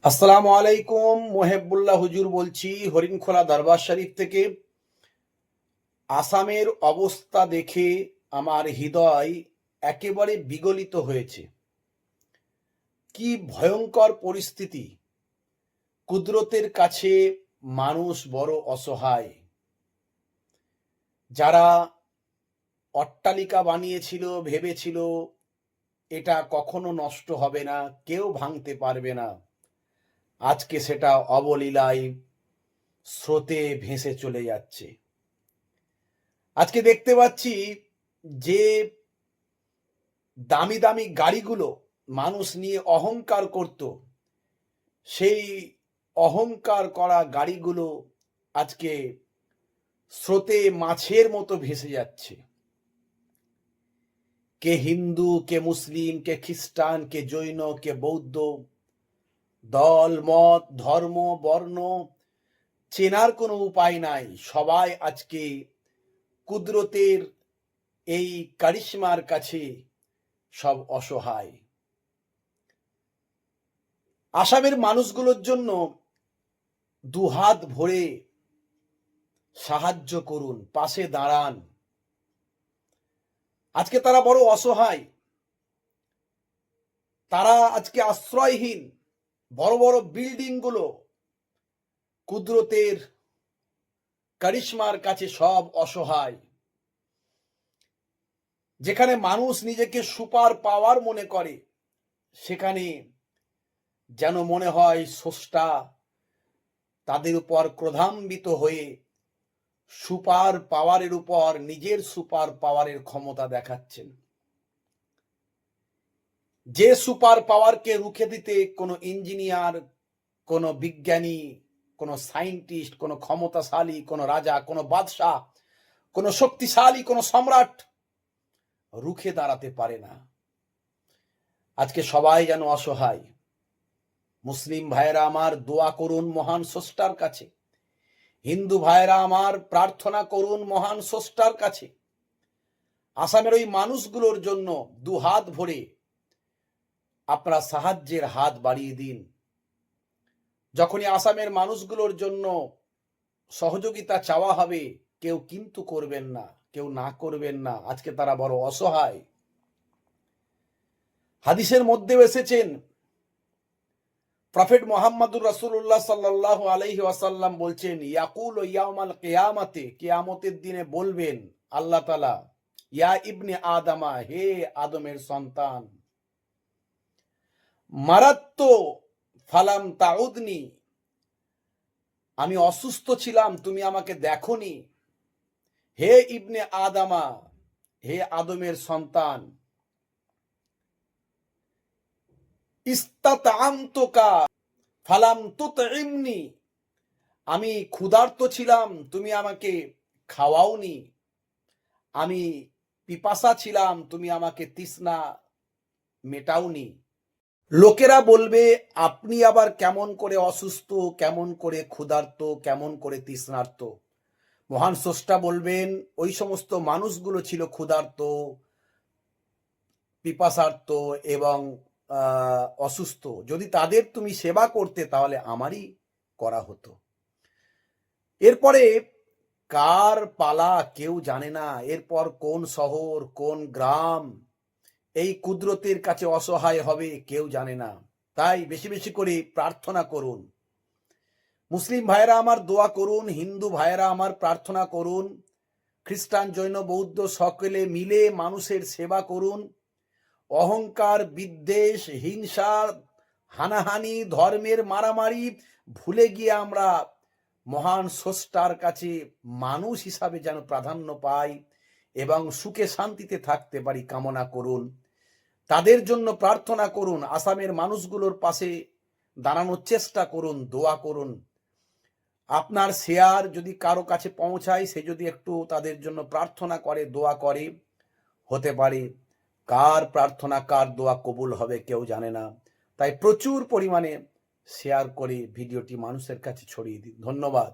আসসালামু আলাইকুম। মোহেবুল্লাহ হুজুর বলছি হরিণখোলা দরবার শরীফ থেকে। আসামের অবস্থা দেখে আমার হৃদয় একেবারে বিগলিত হয়েছে। কি ভয়ঙ্কর পরিস্থিতি! কুদরতের কাছে মানুষ বড় অসহায়। যারা অট্টালিকা বানিয়েছিল, ভেবেছিল এটা কখনো নষ্ট হবে না, কেউ ভাঙতে পারবে না, আজকে সেটা অবলীলায় স্রোতে ভেসে চলে যাচ্ছে। আজকে দেখতে পাচ্ছি যে দামি দামি গাড়িগুলো মানুষ নিয়ে অহংকার করত, সেই অহংকার করা গাড়িগুলো আজকে স্রোতে মাছের মতো ভেসে যাচ্ছে। কে হিন্দু, কে মুসলিম, কে খ্রিস্টান, কে জৈন, কে বৌদ্ধ, দল মত ধর্ম বর্ণ চেনার কোনো উপায় নাই। সবাই আজকে কুদরতের এই কারিশমার কাছে সব অসহায়। আসামের মানুষগুলোর জন্য দুহাত ভরে সাহায্য করুন, পাশে দাঁড়ান। আজকে তারা বড় অসহায়, তারা আজকে আশ্রয়হীন। বড় বড় বিল্ডিং গুলো কুদরতের কারিশমার কাছে সব অসহায়। যেখানে মানুষ নিজেকে সুপার পাওয়ার মনে করে, সেখানে যেন মনে হয় স্রষ্টা তাদের উপর ক্রোধান্বিত হয়ে সুপার পাওয়ারের উপর নিজের সুপার পাওয়ারের ক্ষমতা দেখাচ্ছেন। যে সুপার পাওয়ারকে রুখে দিতে কোনো ইঞ্জিনিয়ার, কোনো বিজ্ঞানী, কোনো সায়েন্টিস্ট, কোনো ক্ষমতাশালী, কোনো রাজা, কোনো বাদশাহ, কোনো শক্তিশালী, কোনো সম্রাট রুখে দাঁড়াতে পারে না। আজকে সবাই যেন অসহায়। মুসলিম ভাইয়েরা আমার, দোয়া করুন মহান স্রষ্টার কাছে। হিন্দু ভাইয়েরা আমার, প্রার্থনা করুন মহান স্রষ্টার কাছে। আসামের ওই মানুষগুলোর জন্য দুহাত ভরে আপনারা সাহায্যের হাত বাড়িয়ে দিন। যখনই আসামের মানুষগুলোর জন্য সহযোগিতা চাওয়া হবে, কেউ কিন্তু করবেন না, কেউ না করবেন না। আজকে তারা বড় অসহায়। হাদিসের মধ্যে এসেছেন, প্রফেট মুহাম্মদুর রাসূলুল্লাহ সাল্লাল্লাহু আলাইহি ওয়াসাল্লাম বলছেন, ইয়াকুল ইয়াউমাল কিয়ামাতে, কিয়ামতের দিনে বলবেন আল্লাহ তাআলা, ইয়া ইবনে আদমা, হে আদমের সন্তান, মারাত্তু ফালাম তাউদনি, আমি অসুস্থ ছিলাম, তুমি আমাকে দেখোনি। হে ইবনে আদমা, হে আদমের সন্তান, ইস্তাতআমতুকা ফালাম তুতইমনি, আমি ক্ষুধার্ত ছিলাম, তুমি আমাকে খাওয়াওনি। আমি পিপাসা ছিলাম, তুমি আমাকে তৃষ্ণা মেটাওনি। লোকেরা বলবে, আপনি আবার কেমন করে অসুস্থ, কেমন করে ক্ষুধার্ত, কেমন করে তৃষ্ণার্ত? মহান স্রষ্টা বলবেন, ওই সমস্ত মানুষগুলো ছিল ক্ষুধার্ত, পিপাসার্ত এবং অসুস্থ। যদি তাদের তুমি সেবা করতে, তাহলে আমারই করা হতো। এরপরে কার পালা কেউ জানে না। এরপর কোন শহর, কোন গ্রাম এই কুদরতের কাছে অসহায় হবে কেউ জানে না। তাই বেশি বেশি করে প্রার্থনা করুন। মুসলিম ভাইয়েরা আমার, দোয়া করুন। হিন্দু ভাইয়েরা আমার, প্রার্থনা করুন। খ্রিস্টান, জৈন, বৌদ্ধ সকলে মিলে মানুষের সেবা করুন। অহংকার, বিদ্বেষ, হিংসা, হানাহানি, ধর্মের মারামারি ভুলে গিয়ে আমরা মহান স্রষ্টার কাছে মানুষ হিসাবে যেন প্রাধান্য পাই এবং সুখে শান্তিতে থাকতে পারি কামনা করুন। তাদের জন্য প্রার্থনা করুন। আসামের মানুষগুলোর পাশে দাঁড়ানোর চেষ্টা করুন, দোয়া করুন। আপনার শেয়ার যদি কারো কাছে পৌঁছায়, সে যদি একটু তাদের জন্য প্রার্থনা করে, দোয়া করে, হতে পারে কার প্রার্থনা, কার দোয়া কবুল হবে কেউ জানে না। তাই প্রচুর পরিমাণে শেয়ার করে ভিডিওটি মানুষের কাছে ছড়িয়ে দিন। ধন্যবাদ।